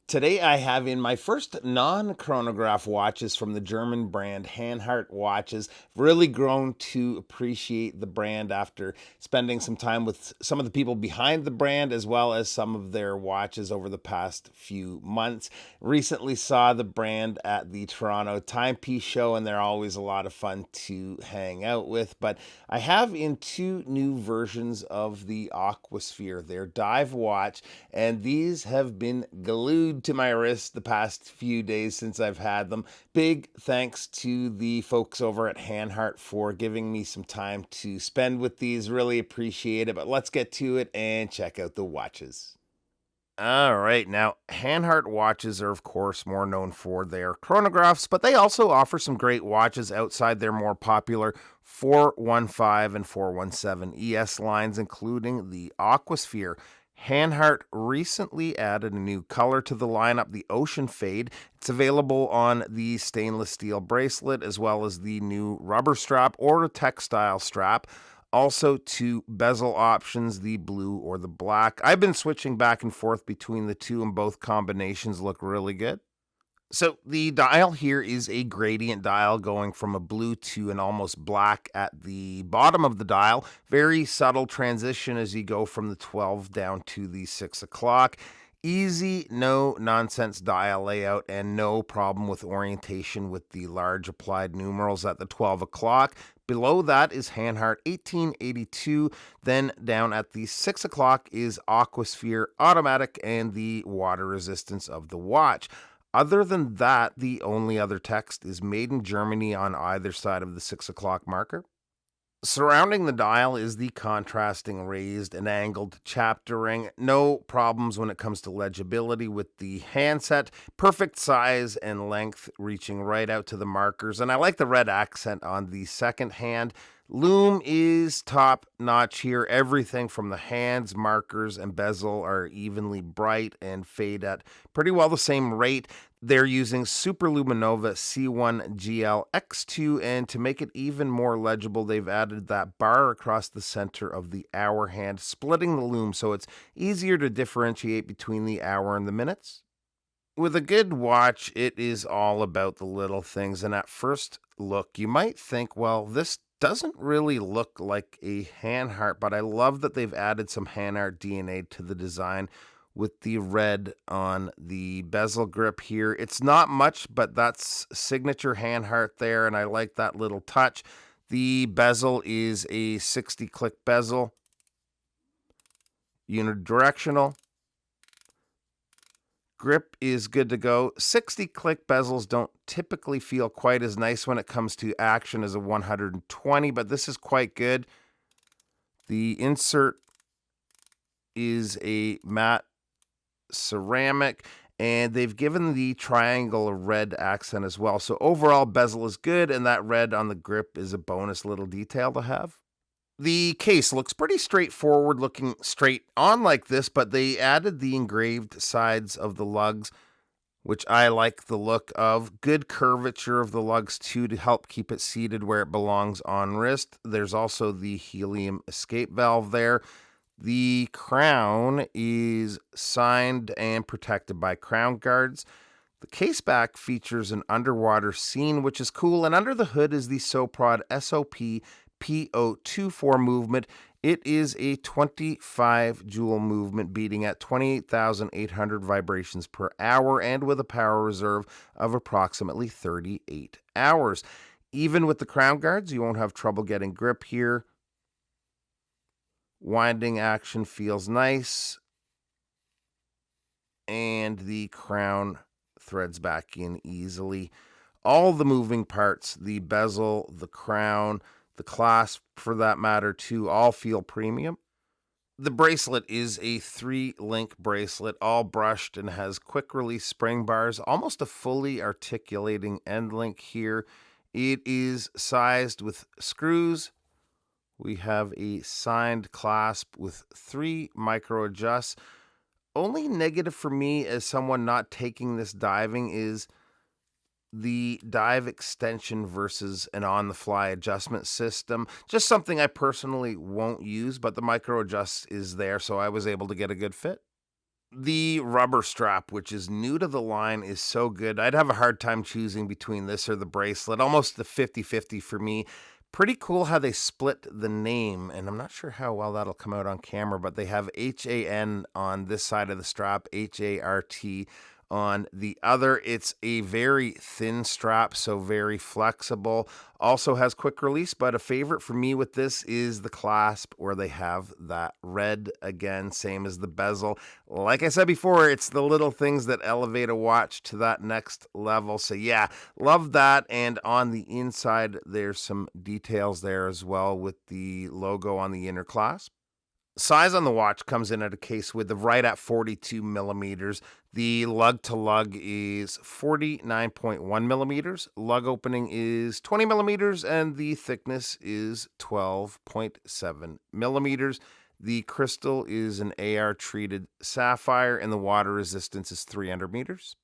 Today I have in my first non-chronograph watches from the German brand Hanhart Watches. Really grown to appreciate the brand after spending some time with some of the people behind the brand as well as some of their watches over the past few months. Recently saw the brand at the Toronto Timepiece Show and they're always a lot of fun to hang out with. But I have in two new versions of the Aquasphere, their dive watch, and these have been glued to my wrist the past few days since I've had them. Big thanks to the folks over at Hanhart for giving me some time to spend with these. Really appreciate it. But let's get to it and check out the watches. All right. Now, Hanhart watches are, of course, more known for their chronographs, but they also offer some great watches outside their more popular 415 and 417 ES lines, including the Aquasphere. Hanhart recently added a new color to the lineup, the Ocean Fade. It's available on the stainless steel bracelet as well as the new rubber strap or a textile strap. Also, two bezel options, the blue or the black. I've been switching back and forth between the two, and both combinations look really good. So the dial here is a gradient dial going from a blue to an almost black at the bottom of the dial. Very subtle transition as you go from the 12 down to the 6 o'clock. Easy, no nonsense dial layout and no problem with orientation with the large applied numerals at the 12 o'clock. Below that is Hanhart 1882. Then down at the 6 o'clock is Aquasphere Automatic and the water resistance of the watch. Other than that, the only other text is made in Germany on either side of the 6 o'clock marker. Surrounding the dial is the contrasting raised and angled chapter ring. No problems when it comes to legibility with the handset. Perfect size and length reaching right out to the markers. And I like the red accent on the second hand. Lume is top notch here. Everything from the hands, markers, and bezel are evenly bright and fade at pretty well the same rate. They're using Super Luminova C1 GL X2, and to make it even more legible, they've added that bar across the center of the hour hand, splitting the lume so it's easier to differentiate between the hour and the minutes. With a good watch, it is all about the little things, and at first look, you might think, well, this doesn't really look like a Hanhart, but I love that they've added some Hanhart DNA to the design with the red on the bezel grip here. It's not much, but that's signature Hanhart there, and I like that little touch. The bezel is a 60-click bezel, unidirectional. Grip is good to go. 60-click bezels don't typically feel quite as nice when it comes to action as a 120, but this is quite good. The insert is a matte ceramic, and they've given the triangle a red accent as well. So overall, bezel is good, and that red on the grip is a bonus little detail to have. The case looks pretty straightforward, looking straight on like this, but they added the engraved sides of the lugs, which I like the look of. Good curvature of the lugs, too, to help keep it seated where it belongs on wrist. There's also the helium escape valve there. The crown is signed and protected by crown guards. The case back features an underwater scene, which is cool, and under the hood is the Soprod SOP P024 movement. It is a 25 joule movement beating at 28,800 vibrations per hour and with a power reserve of approximately 38 hours. Even with the crown guards, you won't have trouble getting grip here. Winding action feels nice, and the crown threads back in easily. All the moving parts, the bezel, the crown, the clasp for that matter too, all feel premium. The bracelet is a 3-link bracelet, all brushed and has quick release spring bars, almost a fully articulating end link here. It is sized with screws. We have a signed clasp with 3 micro adjusts. Only negative for me as someone not taking this diving is the dive extension versus an on-the-fly adjustment system. Just something I personally won't use, but the micro adjust is there, so I was able to get a good fit. The rubber strap, which is new to the line, is so good. I'd have a hard time choosing between this or the bracelet. Almost the 50-50 for me. Pretty cool how they split the name, and I'm not sure how well that'll come out on camera, but they have HAN on this side of the strap, HART on the other. It's a very thin strap, so very flexible. Also has quick release, but a favorite for me with this is the clasp, where they have that red again, same as the bezel. Like I said before, it's the little things that elevate a watch to that next level. So yeah, love that. And on the inside, there's some details there as well with the logo on the inner clasp. Size on the watch comes in at a case width of right at 42 millimeters. The lug to lug is 49.1 millimeters. Lug opening is 20 millimeters, and the thickness is 12.7 millimeters. The crystal is an AR treated sapphire, and the water resistance is 300 meters.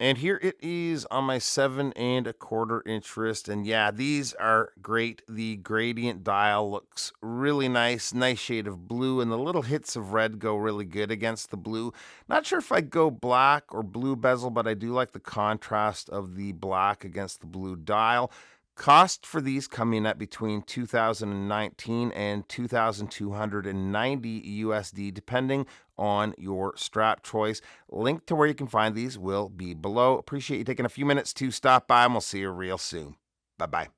And here it is on my 7.25-inch wrist. And yeah, these are great. The gradient dial looks really nice. Nice shade of blue, and the little hits of red go really good against the blue. Not sure if I'd go black or blue bezel, but I do like the contrast of the black against the blue dial. Cost for these come in at between 2019 and 2290 USD, depending on your strap choice. Link to where you can find these will be below. Appreciate you taking a few minutes to stop by, and we'll see you real soon. Bye-bye.